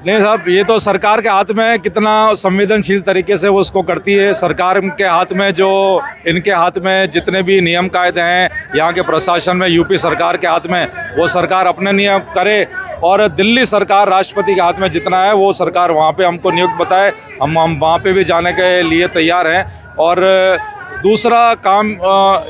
नहीं साहब, ये तो सरकार के हाथ में कितना संवेदनशील तरीके से वो उसको करती है। सरकार के हाथ में जो इनके हाथ में जितने भी नियम कायदे हैं, यहाँ के प्रशासन में, यूपी सरकार के हाथ में, वो सरकार अपने नियम करे। और दिल्ली सरकार राष्ट्रपति के हाथ में जितना है वो सरकार वहाँ पे हमको नियुक्त बताए, हम वहाँ पे भी जाने के लिए तैयार हैं। और दूसरा काम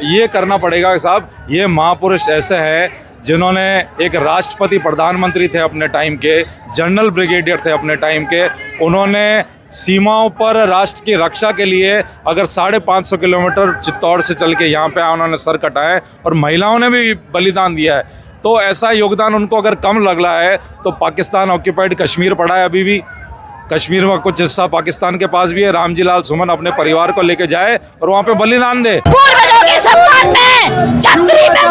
ये करना पड़ेगा साहब, ये महापुरुष ऐसे हैं जिन्होंने एक राष्ट्रपति, प्रधानमंत्री थे अपने टाइम के, जनरल ब्रिगेडियर थे अपने टाइम के, उन्होंने सीमाओं पर राष्ट्र की रक्षा के लिए अगर 550 किलोमीटर चित्तौड़ से चल के यहाँ पे आए, उन्होंने सर कटाए और महिलाओं ने भी बलिदान दिया है। तो ऐसा योगदान उनको अगर कम लग रहा है तो पाकिस्तान ऑक्यूपाइड कश्मीर पड़ा है, अभी भी कश्मीर में कुछ हिस्सा पाकिस्तान के पास भी है। रामजी लाल सुमन अपने परिवार को लेके जाए और वहाँ पे बलिदान दे। पूर्वजों के सम्मान में छतरी में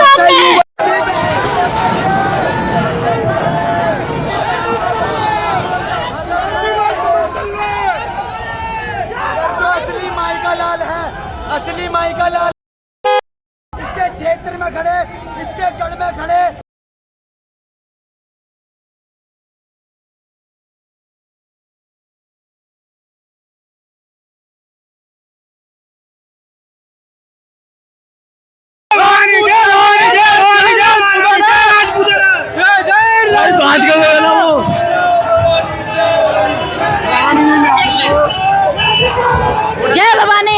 असली माई का लाल इसके क्षेत्र में खड़े, इसके गढ़ में खड़े।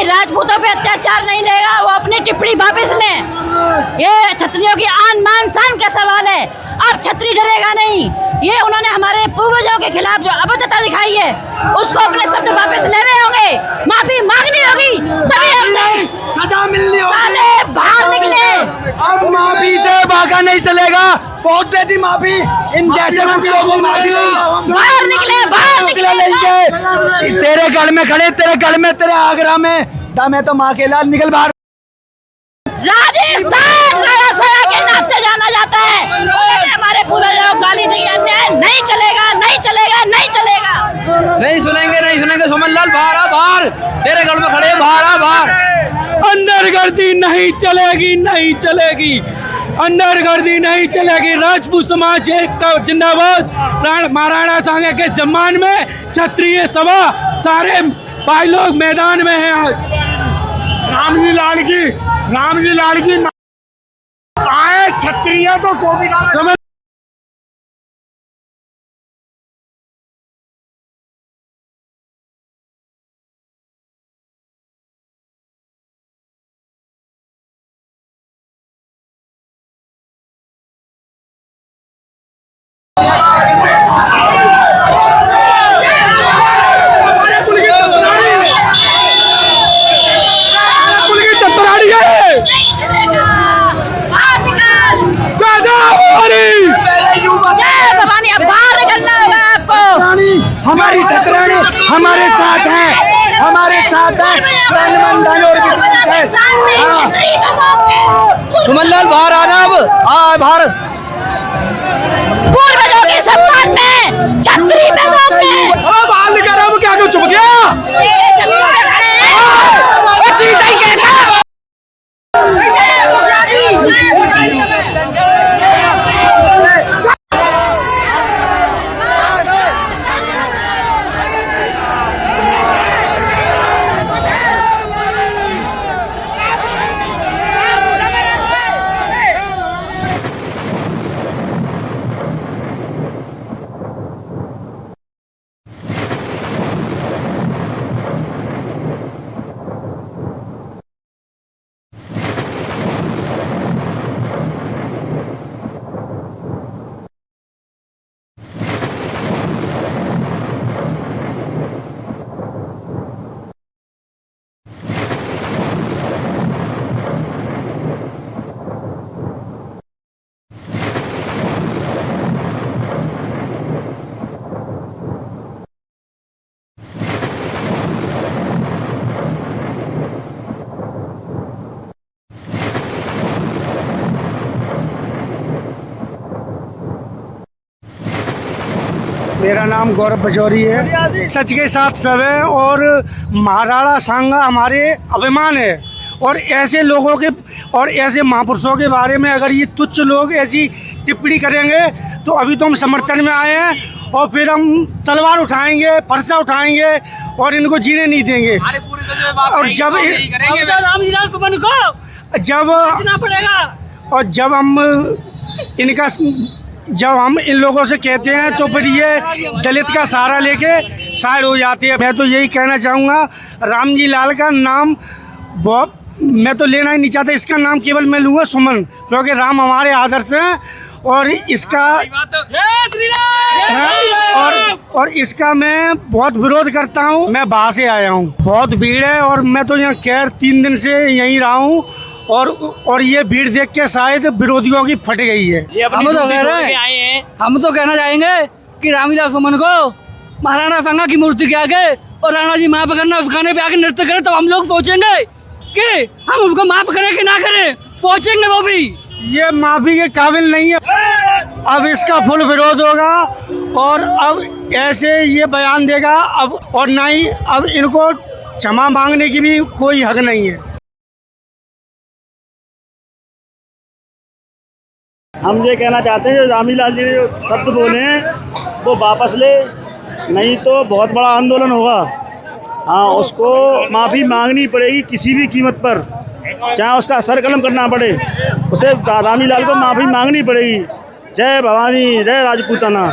राजपूतों पे अत्याचार नहीं लेगा, वो अपनी टिप्पणी वापस लें। ये क्षत्रियों की आन मान शान का सवाल है। अब क्षत्रिय डरेगा नहीं। ये उन्होंने हमारे पूर्वजों के खिलाफ जो अभद्रता दिखाई है उसको अपने शब्द वापस लेने होंगे, माफी मांगनी होगी, तभी हमसे सजा मिलनी होगी। साले बाहर निकले। अब माफी से भागा नहीं चलेगा, बहुत दे दी माफी इन जैसे लोगों को माफी। बाहर निकले, बाहर निकले। तेरे गढ़ में खड़े, तेरे गढ़ में, तेरे आगरा में दम है तो माँ के लाल, निकल बाहर। राजस्थान राजासाया के नाम से जाना जाता है। हमारे पूर्वजों को गाली दी, अन्याय नहीं चलेगा, नहीं चलेगा, नहीं चलेगा। नहीं सुनेंगे, नहीं सुनेंगे। सुमन लाल बाहर आ, बाहर। तेरे गढ़ में खड़े, बाहर आ, बाहर। अंदरगर्दी नहीं चलेगी, नहीं चलेगी, अंदरगर्दी नहीं चलेगी। राजपूत समाज एकता जिंदाबाद। महाराणा सांगा के सम्मान में क्षत्रिय सभा, सारे भाई लोग मैदान में हैं आज। रामजी लाल की आए क्षत्रिय तो गोभी समझ। हमारी छतरानी हमारे साथ है, हमारे साथ है। तन मन धन और सुमन लाल बाहर आना, अब आ बाहर। पूर्वजों के सम्मान में छतरी में बाहर निकल, अब क्या चुप गया? मेरा नाम गौरव पचौरी है। सच के साथ सब है और महाराणा सांगा हमारे अभिमान है। और ऐसे लोगों के और ऐसे महापुरुषों के बारे में अगर ये तुच्छ लोग ऐसी टिप्पणी करेंगे तो अभी तो हम समर्थन में आए हैं। और फिर हम तलवार उठाएंगे, फरसा उठाएंगे और इनको जीने नहीं देंगे। और जब हम इन लोगों से कहते हैं तो फिर ये दलित का सहारा लेके साइड हो जाते हैं। मैं तो यही कहना चाहूँगा, रामजी लाल का नाम बहुत मैं तो लेना ही नहीं चाहता, इसका नाम केवल मैं लूँगा सुमन, क्योंकि राम हमारे आदर्श हैं और इसका और इसका मैं बहुत विरोध करता हूँ। मैं बाहर से आया हूँ, बहुत भीड़ है और मैं तो यहाँ खैर 3 दिन से यहीं रहा हूँ और ये भीड़ देख के शायद विरोधियों की फट गई है। हम तो कहना चाहेंगे कि रामलीला सुमन को महाराणा सांगा की मूर्ति के आगे और राणा जी माफ करना उस गाने पे आगे नृत्य करें, तो हम लोग सोचेंगे कि हम उसको माफ करें कि ना करें, सोचेंगे वो भी। ये माफी के काबिल नहीं है। अब इसका फुल विरोध होगा और अब ऐसे ये बयान देगा अब, और ना ही अब इनको क्षमा मांगने की भी कोई हक नहीं है। हम ये कहना चाहते हैं जो रामलीला जी ने जो शब्द बोले हैं वो वापस ले, नहीं तो बहुत बड़ा आंदोलन होगा। हाँ, उसको माफ़ी मांगनी पड़ेगी किसी भी कीमत पर, चाहे उसका सर कलम करना पड़े, उसे रामलीला को माफ़ी मांगनी पड़ेगी। जय भवानी, जय राजपूताना।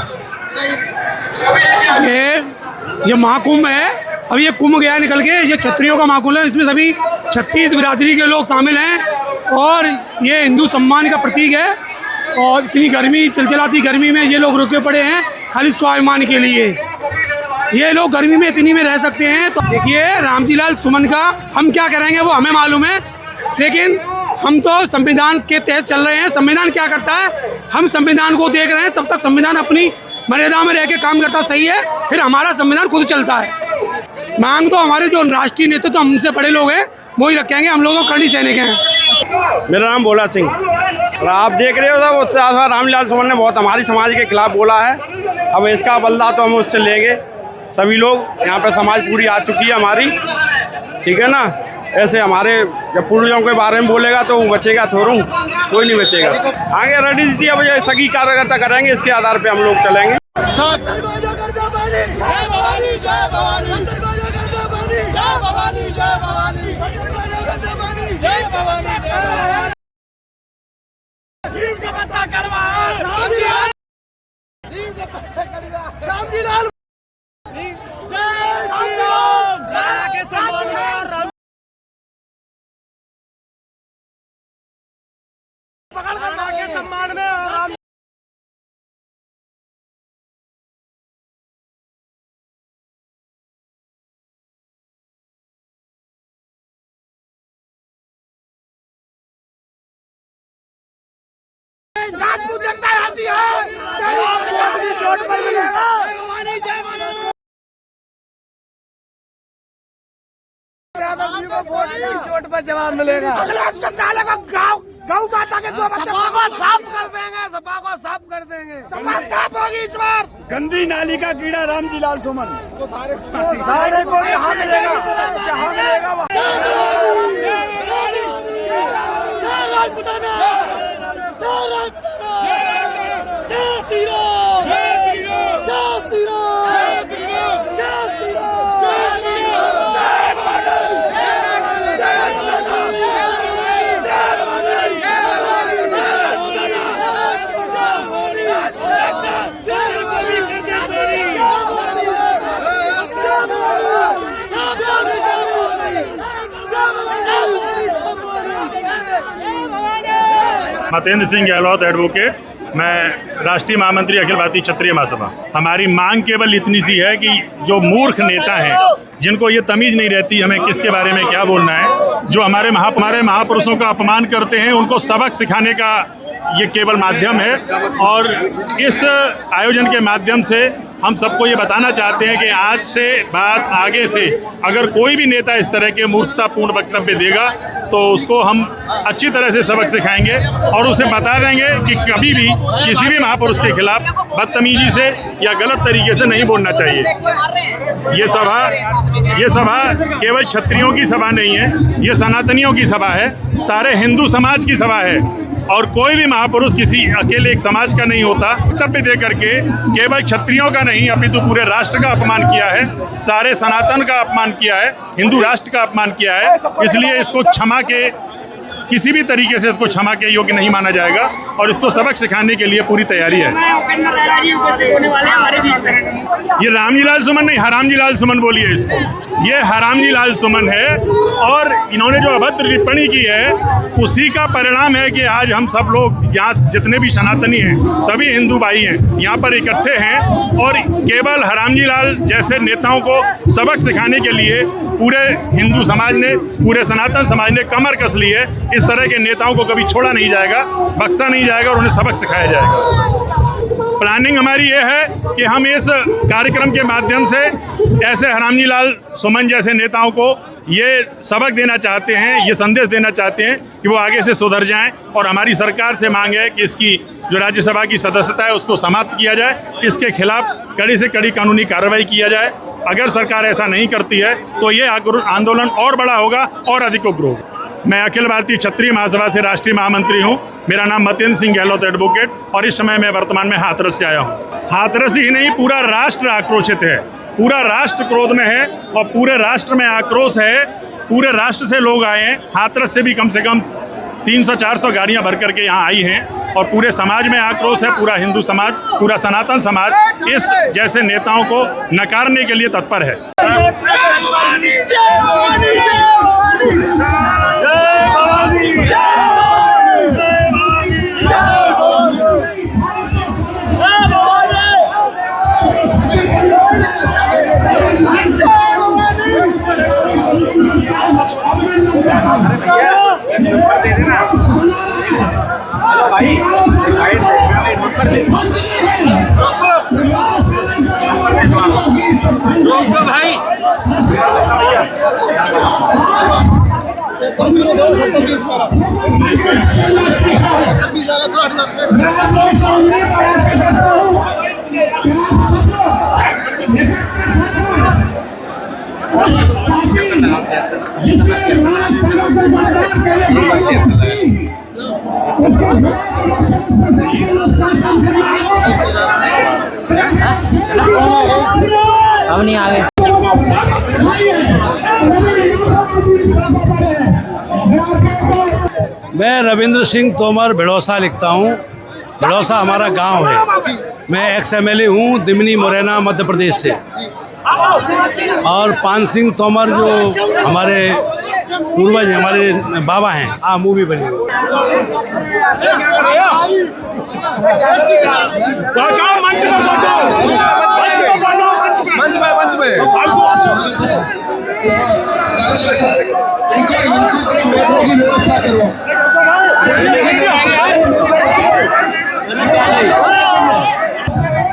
ये महाकुंभ है, अब ये कुंभ गया निकल के, ये क्षत्रियों का महाकुंभ है, इसमें सभी 36 बिरादरी के लोग शामिल हैं और ये हिंदू सम्मान का प्रतीक है। और इतनी गर्मी, चिलचिलाती गर्मी में ये लोग रुके पड़े हैं खाली स्वाभिमान के लिए। ये लोग गर्मी में इतनी में रह सकते हैं, तो देखिए रामजी लाल सुमन का हम क्या करेंगे वो हमें मालूम है, लेकिन हम तो संविधान के तहत चल रहे हैं। संविधान क्या करता है, हम संविधान को देख रहे हैं, तब तक संविधान अपनी मर्यादा में रह के काम करता सही है, फिर हमारा संविधान खुद चलता है। मांग तो हमारे जो राष्ट्रीय नेता तो हमसे बड़े लोग हैं वो ही रखेंगे, हम लोग तो करनी सैनिक हैं। मेरा नाम भोला सिंह, और आप देख रहे हो साहब वो रामलीला सुमन ने बहुत हमारी समाज के खिलाफ बोला है। अब इसका बदला तो हम उससे लेंगे, सभी लोग यहाँ पे समाज पूरी आ चुकी है हमारी, ठीक है ना। ऐसे हमारे जब पूर्वजों के बारे में बोलेगा तो वो बचेगा थोड़ू, कोई नहीं बचेगा। आगे रणनीति अब ये सभी कार्यकर्ता करेंगे, इसके आधार पे हम लोग चलेंगे। सम्मान में राजपूत जनता हंसी है, चोट पर मिलेगा। चोट पर जवाब मिलेगा। गौ माता के दो बच्चे साफ कर देंगे, सपा को साफ कर देंगे, सपा साफ होगी इस बार। गंदी नाली का कीड़ा रामजी लाल सुमन सारे को यहाँ मिलेगा, जहाँ मिलेगा वहाँ। मतेंद्र सिंह गहलोत एडवोकेट, मैं राष्ट्रीय महामंत्री अखिल भारतीय क्षत्रिय महासभा। हमारी मांग केवल इतनी सी है कि जो मूर्ख नेता हैं, जिनको ये तमीज़ नहीं रहती हमें किसके बारे में क्या बोलना है, जो हमारे महापुरुषों का अपमान करते हैं, उनको सबक सिखाने का ये केवल माध्यम है। और इस आयोजन के माध्यम से हम सबको ये बताना चाहते हैं कि आज से बात आगे से अगर कोई भी नेता इस तरह के मूर्खतापूर्ण वक्तव्य देगा तो उसको हम अच्छी तरह से सबक सिखाएंगे और उसे बता देंगे कि कभी भी किसी भी महापुरुष के खिलाफ बदतमीजी से या गलत तरीके से नहीं बोलना चाहिए। ये सभा केवल क्षत्रियों की सभा नहीं है, ये सनातनियों की सभा है, सारे हिंदू समाज की सभा है। और कोई भी महापुरुष किसी अकेले एक समाज का नहीं होता। वक्तव्य दे करके केवल क्षत्रियों का नहीं अपितु पूरे राष्ट्र का अपमान किया है, सारे सनातन का अपमान किया है, हिंदू राष्ट्र का अपमान किया है। इसलिए इसको क्षमा के किसी भी तरीके से इसको क्षमा के योग्य नहीं माना जाएगा और इसको सबक सिखाने के लिए पूरी तैयारी है। ये रामजी लाल सुमन नहीं, हरामजी लाल सुमन बोलिए इसको। ये हरामजी लाल सुमन है और इन्होंने जो अभद्र टिप्पणी की है उसी का परिणाम है कि आज हम सब लोग यहाँ जितने भी सनातनी हैं, सभी हिंदू भाई हैं, यहाँ पर इकट्ठे हैं और केवल हरामजी लाल जैसे नेताओं को सबक सिखाने के लिए पूरे हिंदू समाज ने, पूरे सनातन समाज ने कमर कस ली है। इस तरह के नेताओं को कभी छोड़ा नहीं जाएगा, बख्शा नहीं जाएगा और उन्हें सबक सिखाया जाएगा। प्लानिंग हमारी ये है कि हम इस कार्यक्रम के माध्यम से ऐसे हरामजी लाल सुमन जैसे नेताओं को ये सबक देना चाहते हैं, ये संदेश देना चाहते हैं कि वो आगे से सुधर जाएं और हमारी सरकार से मांग है कि इसकी जो राज्यसभा की सदस्यता है उसको समाप्त किया जाए, इसके खिलाफ कड़ी से कड़ी कानूनी कार्रवाई किया जाए। अगर सरकार ऐसा नहीं करती है तो ये आंदोलन और बड़ा होगा और अधिक उग्र होगा। मैं अखिल भारतीय क्षत्रिय महासभा से राष्ट्रीय महामंत्री हूं। मेरा नाम मतेंद्र सिंह गहलोत एडवोकेट और इस समय मैं वर्तमान में हाथरस से आया हूं। हाथरस ही नहीं, पूरा राष्ट्र आक्रोशित है, पूरा राष्ट्र क्रोध में है और पूरे राष्ट्र में आक्रोश है। पूरे राष्ट्र से लोग आए हैं, हाथरस से भी कम 300-400 गाड़ियां भर करके यहाँ आई हैं और पूरे समाज में आक्रोश है। पूरा हिंदू समाज, पूरा सनातन समाज इस जैसे नेताओं को नकारने के लिए तत्पर है। हम नहीं आ गए। मैं रविंद्र सिंह तोमर भिड़ौसा लिखता हूँ। भिड़ौसा हमारा गांव है। मैं XMLA हूँ दिमनी मुरैना मध्य प्रदेश से। और पान सिंह तोमर जो हमारे पूर्वज हमारे बाबा हैं, मूवी बनी हुई।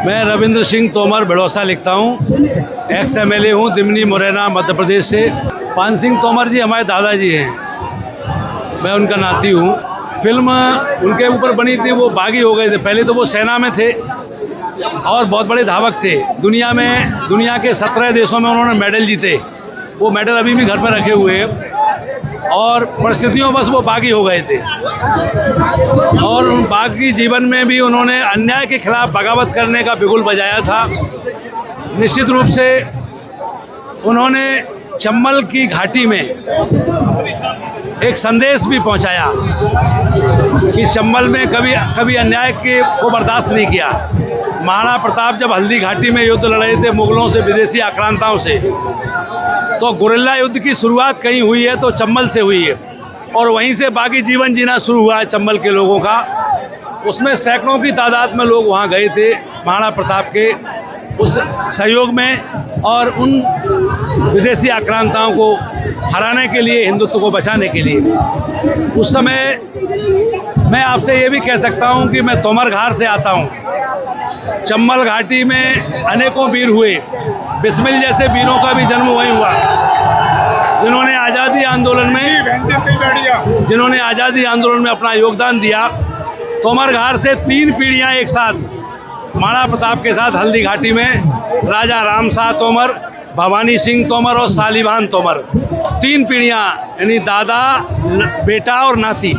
मैं रविंद्र सिंह तोमर भिड़ौसा लिखता हूँ। XMLA हूँ दिमनी मुरैना मध्य प्रदेश से। पान सिंह तोमर जी हमारे दादाजी हैं, मैं उनका नाती हूँ। फिल्म उनके ऊपर बनी थी, वो बागी हो गए थे। पहले तो वो सेना में थे और बहुत बड़े धावक थे। दुनिया के 17 देशों में उन्होंने मेडल जीते। वो मेडल अभी भी घर पर रखे हुए हैं और परिस्थितियों बस वो बागी हो गए थे। और उन बागी जीवन में भी उन्होंने अन्याय के खिलाफ बगावत करने का बिगुल बजाया था। निश्चित रूप से उन्होंने चंबल की घाटी में एक संदेश भी पहुंचाया कि चंबल में कभी अन्याय को बर्दाश्त नहीं किया। महाराणा प्रताप जब हल्दी घाटी में युद्ध लड़े थे मुगलों से, विदेशी आक्रांताओं से, तो गुरिल्ला युद्ध की शुरुआत कहीं हुई है तो चंबल से हुई है और वहीं से बाकी जीवन जीना शुरू हुआ है चंबल के लोगों का। उसमें सैकड़ों की तादाद में लोग वहाँ गए थे महाराणा प्रताप के उस सहयोग में और उन विदेशी आक्रांताओं को हराने के लिए, हिंदुत्व को बचाने के लिए। उस समय मैं आपसे ये भी कह सकता हूँ कि मैं तोमरघाट से आता हूँ। चंबल घाटी में अनेकों वीर हुए, बिस्मिल जैसे वीरों का भी जन्म वहीं हुआ, जिन्होंने आज़ादी आंदोलन में अपना योगदान दिया। तोमरघाट से 3 पीढ़ियाँ एक साथ महाराणा प्रताप के साथ हल्दी घाटी में, राजा रामशाह तोमर, भवानी सिंह तोमर और शालीवाहन तोमर, 3 पीढ़ियाँ यानी दादा, बेटा और नाती,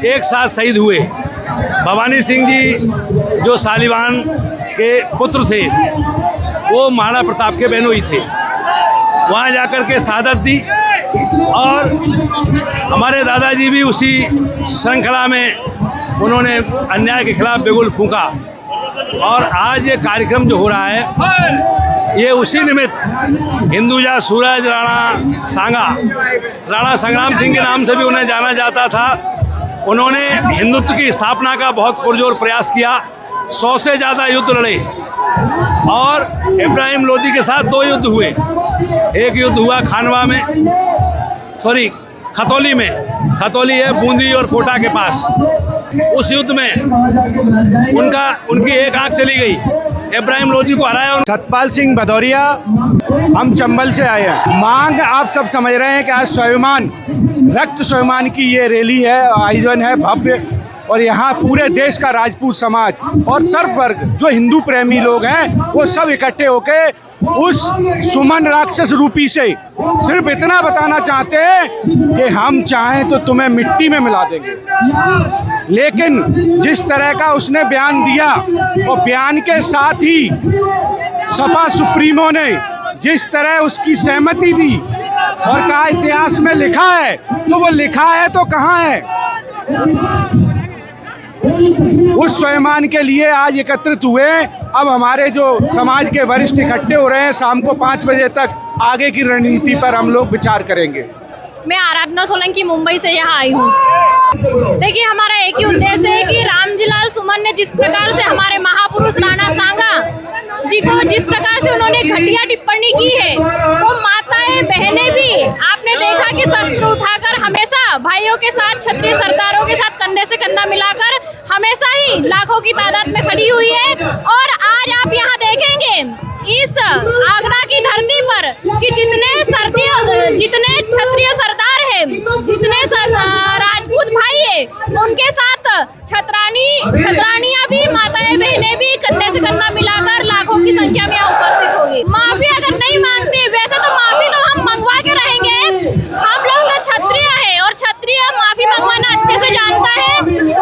एक साथ शहीद हुए। भवानी सिंह जी जो सालिवान के पुत्र थे, वो महाराणा प्रताप के बहनोई थे। वहाँ जाकर के शहादत दी और हमारे दादाजी भी उसी श्रृंखला में उन्होंने अन्याय के खिलाफ बिगुल फूंका। और आज ये कार्यक्रम जो हो रहा है, ये उसी निमित्त हिंदुजा सूरज राणा सांगा, राणा संग्राम सिंह के नाम से भी उन्हें जाना जाता था। उन्होंने हिंदुत्व की स्थापना का बहुत पुरजोर प्रयास किया। 100 से ज़्यादा युद्ध लड़े और इब्राहिम लोदी के साथ 2 युद्ध हुए। एक युद्ध हुआ खानवा में, खतौली में, खतौली है बूंदी और कोटा के पास। उस युद्ध में उनकी एक आंख चली गई। इब्राहिम लोदी को हराया। सतपाल सिंह भदौरिया, हम चंबल से आए हैं। मांग आप सब समझ रहे हैं कि आज स्वाभिमान, रक्त स्वाभिमान की ये रैली है, आयोजन है भव्य। और यहाँ पूरे देश का राजपूत समाज और सर्व वर्ग जो हिंदू प्रेमी लोग हैं, वो सब इकट्ठे होके उस सुमन राक्षस रूपी से सिर्फ इतना बताना चाहते हैं कि हम चाहें तो तुम्हें मिट्टी में मिला देंगे। लेकिन जिस तरह का उसने बयान दिया, और बयान के साथ ही सपा सुप्रीमो ने जिस तरह उसकी सहमति दी और कहा इतिहास में लिखा है, तो वो लिखा है तो कहाँ है। उस स्वाभिमान के लिए आज एकत्रित हुए। अब हमारे जो समाज के वरिष्ठ इकट्ठे हो रहे हैं। शाम को 5 बजे तक आगे की रणनीति पर हम लोग विचार करेंगे। मैं आराधना सोलंकी मुंबई से यहाँ आई हूँ। देखिए, हमारा एक ही उद्देश्य है कि रामजीलाल सुमन ने जिस प्रकार से हमारे महापुरुष राणा सांगा जी को जिस प्रकार से उन्होंने घटिया टिप्पणी की है, वो माताएं बहनें भी आपने देखा कि शस्त्र उठाकर हमेशा भाइयों के साथ, क्षत्रिय सरदारों के साथ कंधे से कंधा मिलाकर हमेशा ही लाखों की तादाद में खड़ी हुई है। और आज आप यहाँ देखेंगे इस आगरा की धरती पर कि जितने क्षत्रिय सरदार हैं, जितने राजपूत भाई है, उनके साथ छतरानियां भी, माताएं बहनें भी कंधे से कंधा मिलाकर लाखों की संख्या में यहाँ उपस्थित होगी। माफी अगर नहीं मांगते, वैसे तो माफी तो हम मंगवा के रहेंगे। हम लोग क्षत्रिय है और क्षत्रिय माफी मंगवाना अच्छे से जानता है,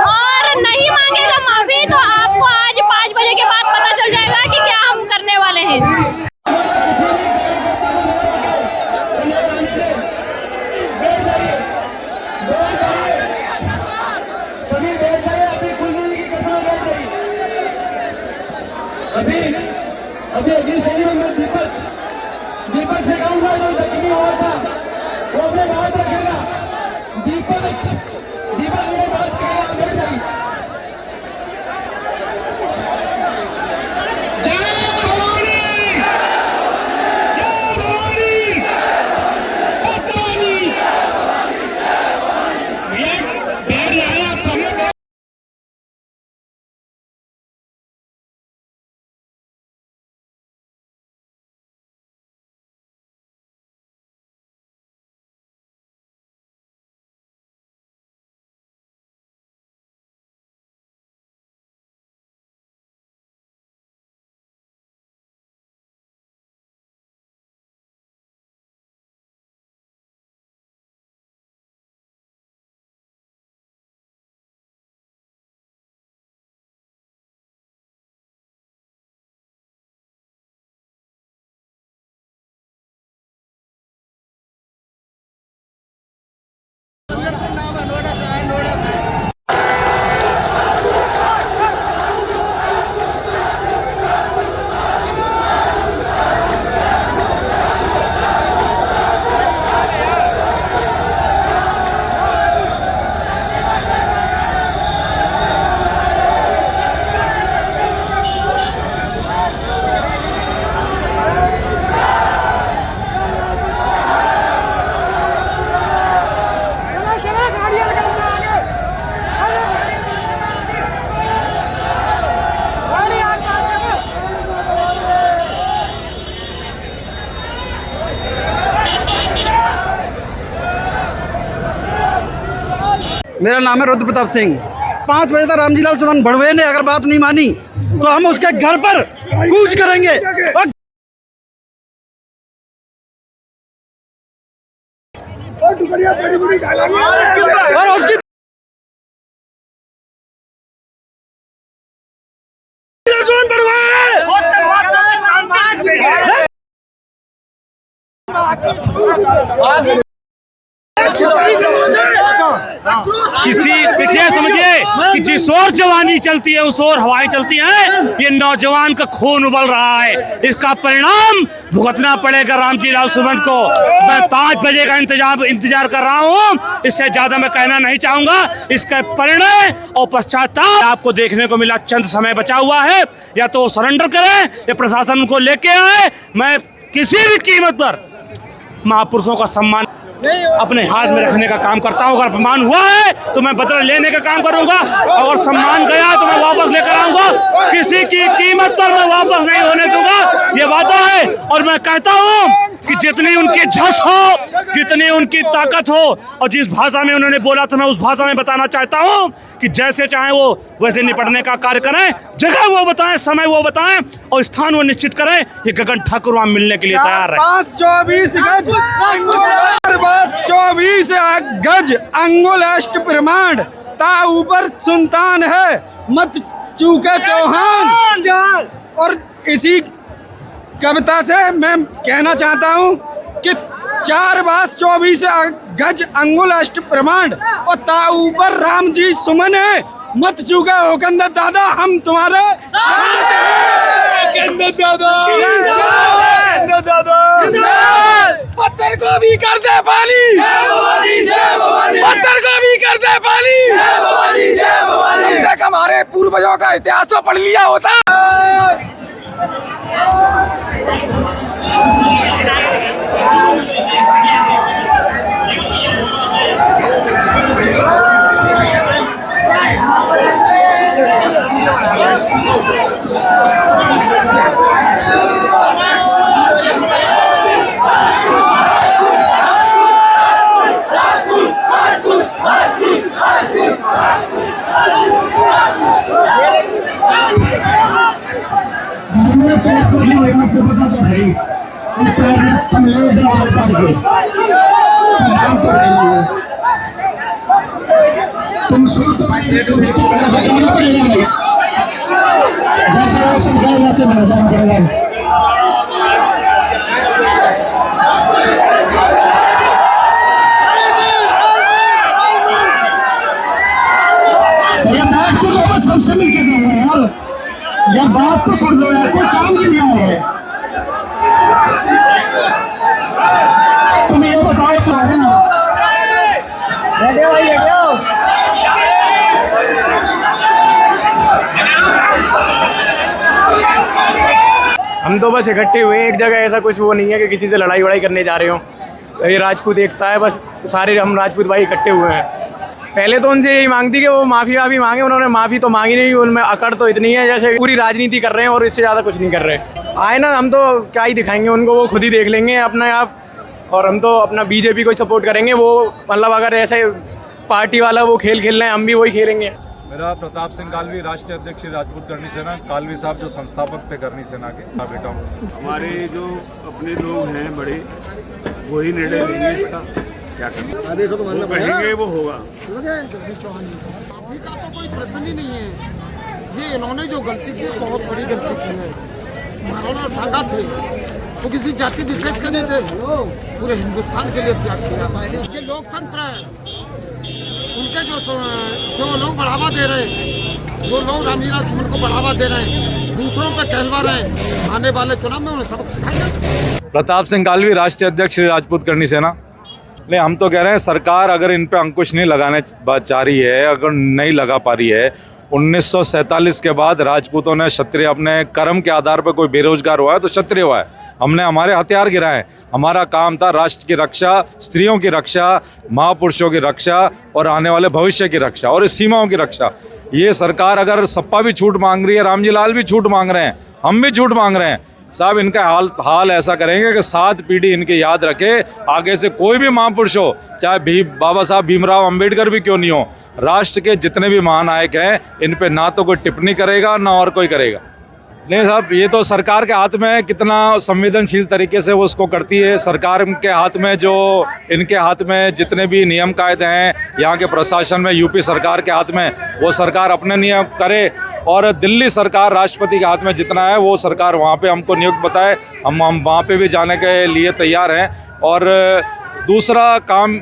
और नहीं मांगेगा माफी तो आपको आज 5 बजे के बाद पता चल जाएगा कि क्या हम करने वाले हैं। अभी सही में दीपक से कहूंगा जो जख्मी हुआ था वो अपने बात रखेगा। दीपक मेरे बात कहेगा, मेरे जाइए। जय भवानी, जय भवानी, पत्नी बैठ जाए आप सभी। मेरा नाम है रुद्र प्रताप सिंह। 5 बजे तक रामजीलाल सुमन भड़वे ने अगर बात नहीं मानी तो हम उसके घर पर कूच करेंगे। और उसकी किसी देखिए समझिए कि जिस ओर जवानी चलती है उस ओर हवाएं चलती हैं। ये नौजवान का खून उबल रहा है, इसका परिणाम भुगतना पड़ेगा रामजी लाल सुमन को। मैं 5 बजे का इंतजार कर रहा हूँ, इससे ज्यादा मैं कहना नहीं चाहूंगा। इसका परिणय और पश्चाताप आपको देखने को मिला। चंद समय बचा हुआ है, या तो सरेंडर करें या प्रशासन उनको लेके आए। मैं किसी भी कीमत पर महापुरुषों का सम्मान अपने हाथ में रखने का काम करता हूँ। अगर अपमान हुआ है तो मैं बदला लेने का काम करूंगा, और सम्मान गया तो मैं वापस लेकर आऊंगा। किसी की कीमत पर मैं वापस नहीं होने दूंगा, ये वादा है। और मैं कहता हूँ कि जितनी उनकी झस हो, जितनी उनकी ताकत हो, और जिस भाषा में उन्होंने बोला था मैं उस भाषा में बताना चाहता हूँ कि जैसे चाहे वो वैसे निपटने का कार्य करें। जगह वो बताएं, समय वो बताएं, और स्थान वो निश्चित करें। ये गगन ठाकुर वहां मिलने के लिए तैयार है। 24 गज अंगुल अष्ट प्रमाण ता ऊपर सुल्तान है मत चूके चौहान। और इसी कविता से मैं कहना चाहता हूँ कि 4 बास 24 गज अंगुल अष्ट प्रमाण और ता ऊपर राम जी सुमन है मत चूका होकंदर दादा हम तुम्हारे साथ हैं। पत्थर को भी कर दे पानी, पत्थर को भी कर दे पानी। कम से कम हमारे पूर्वजों का इतिहास तो पढ़ लिया होता। आपको पता तो है तुम ले जाओ तुम सुन तो बचाना पड़ेगा भाई, जैसे वैसे गए वैसे बचाना पड़ेगा। भैया बात तो बस हमसे मिलके जाओ यार बात तो सुन लो यार, कोई काम के लिए आए हैं। तुम ये बताओ तो हम तो बस इकट्ठे हुए एक जगह, ऐसा कुछ वो नहीं है कि किसी से लड़ाई वड़ाई करने जा रहे हो। ये राजपूत एकता है, बस सारे हम राजपूत भाई इकट्ठे हुए हैं। पहले तो उनसे यही मांगती कि वो माफ़ी मांगे, उन्होंने माफ़ी तो मांगी नहीं। उनमें अकड़ तो इतनी है जैसे पूरी राजनीति कर रहे हैं और इससे ज़्यादा कुछ नहीं कर रहे। आए ना, हम तो क्या ही दिखाएंगे उनको, वो खुद ही देख लेंगे अपने आप। और हम तो अपना बीजेपी को सपोर्ट करेंगे। वो मतलब अगर ऐसे पार्टी वाला वो खेल खेल रहे हैं, हम भी वही खेलेंगे। मेरा प्रताप सिंह कालवी, राष्ट्रीय अध्यक्ष राजपूत करनी सेना। कालवी साहब जो संस्थापक थे करनी सेना के, बेटा हूँ। हमारे जो अपने लोग हैं बड़े, वही निर्णय लेंगे इसका क्या करना। आदेश तो मानना पड़ेगा, कहेंगे वो होगा। अभी का तो कोई प्रश्न ही नहीं है। ये इन्होंने जो गलती की बहुत बड़ी गलती की है। मौलाना सांगा थे वो किसी जाति विशेष के नहीं थे, पूरे हिंदुस्तान के लिए त्याग किया। ये लोकतंत्र है, उनके जो लोग बढ़ावा दे रहे हैं, जो लोग रामलीला सुमन को बढ़ावा दे रहे हैं, दूसरों पर कहलवा रहे हैं, आने वाले चुनाव में उन्हें सबक सिखाएंगे। प्रताप सिंह कालवी, राष्ट्रीय अध्यक्ष राजपूत करनी सेना। नहीं, हम तो कह रहे हैं सरकार अगर इन पे अंकुश नहीं लगाने चाह रही है, अगर नहीं लगा पा रही है। 1947 के बाद राजपूतों ने क्षत्रिय अपने कर्म के आधार पर कोई बेरोजगार हुआ है तो क्षत्रिय हुआ है। हमने हमारे हथियार गिराए। हमारा काम था राष्ट्र की रक्षा, स्त्रियों की रक्षा, महापुरुषों की रक्षा और आने वाले भविष्य की रक्षा और इस सीमाओं की रक्षा। ये सरकार अगर सपा भी छूट मांग रही है, रामजी लाल भी छूट मांग रहे हैं, हम भी छूट मांग रहे हैं साहब, इनका हाल ऐसा करेंगे कि 7 पीढ़ी इनके याद रखे। आगे से कोई भी महापुरुष हो, चाहे बाबा साहब भीमराव अंबेडकर भी क्यों नहीं हो, राष्ट्र के जितने भी महानायक हैं इन पे ना तो कोई टिप्पणी करेगा ना और कोई करेगा। नहीं साहब, ये तो सरकार के हाथ में कितना संवेदनशील तरीके से वो उसको करती है। सरकार के हाथ में जो इनके हाथ में जितने भी नियम कायदे हैं, यहाँ के प्रशासन में, यूपी सरकार के हाथ में, वो सरकार अपने नियम करे। और दिल्ली सरकार राष्ट्रपति के हाथ में जितना है वो सरकार वहाँ पे हमको नियुक्त बताए, हम वहाँ पे भी जाने के लिए तैयार हैं। और दूसरा काम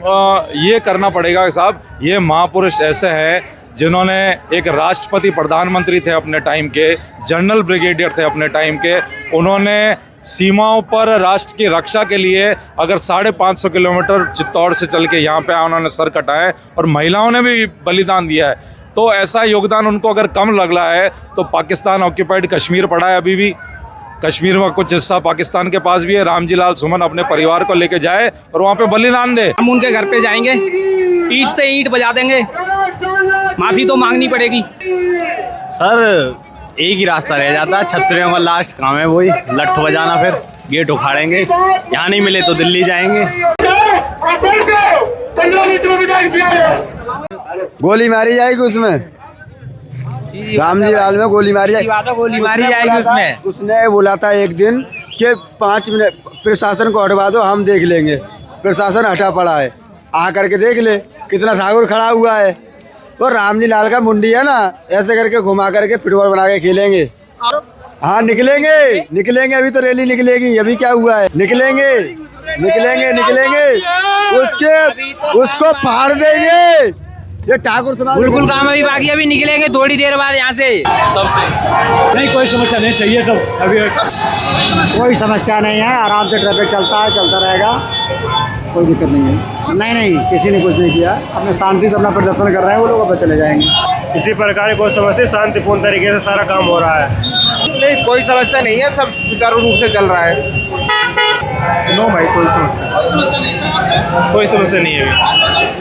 ये करना पड़ेगा साहब, ये महापुरुष ऐसे हैं जिन्होंने एक राष्ट्रपति, प्रधानमंत्री थे अपने टाइम के, जनरल ब्रिगेडियर थे अपने टाइम के, उन्होंने सीमाओं पर राष्ट्र की रक्षा के लिए अगर 550 किलोमीटर चित्तौड़ से चल के यहाँ पे आए, उन्होंने सर कटाए और महिलाओं ने भी बलिदान दिया है। तो ऐसा योगदान उनको अगर कम लग रहा है तो पाकिस्तान ऑक्यूपाइड कश्मीर पड़ा है, अभी भी कश्मीर में कुछ हिस्सा पाकिस्तान के पास भी है। रामजी लाल सुमन अपने परिवार को लेके जाए और वहाँ पे बलिदान दे। हम उनके घर पे जाएंगे, ईंट से ईंट बजा देंगे, माफी तो मांगनी पड़ेगी। सर एक ही रास्ता रह जाता है, छत्रियों का लास्ट काम है वही लठ बजाना, फिर गेट उखाड़ेंगे, यहाँ नहीं मिले तो दिल्ली जाएंगे। गोली मारी जाएगी उसमें, रामजी लाल में गोली मारी जाएगी, गोली मारी जाएगी उसमें। उसने बोला था एक दिन कि 5 मिनट प्रशासन को हटवा दो, हम देख लेंगे। प्रशासन हटा पड़ा है, आ करके देख ले कितना ठाकुर खड़ा हुआ है। तो रामजी लाल का मुंडी है ना, ऐसे करके घुमा करके फुटबॉल बना के खेलेंगे। हाँ निकलेंगे, अभी तो रैली निकलेगी, अभी क्या हुआ है, निकलेंगे उसको फाड़ देंगे। ये ठाकुर समाज बिल्कुल काम अभी बाकी, अभी निकलेंगे थोड़ी देर बाद यहाँ से। सबसे नहीं, कोई समस्या नहीं, सही है सब। अभी कोई समस्या नहीं है, आराम से ट्रैफिक चलता रहेगा, कोई दिक्कत नहीं है। नहीं, किसी ने कुछ नहीं किया, अपने शांति से अपना प्रदर्शन कर रहे हैं, वो लोग अब चले जाएंगे। किसी प्रकार की कोई समस्या, शांतिपूर्ण तरीके से सारा काम हो रहा है। नहीं, कोई समस्या नहीं है, सब सुचारू रूप से चल रहा है। नो भाई, कोई समस्या नहीं है अभी।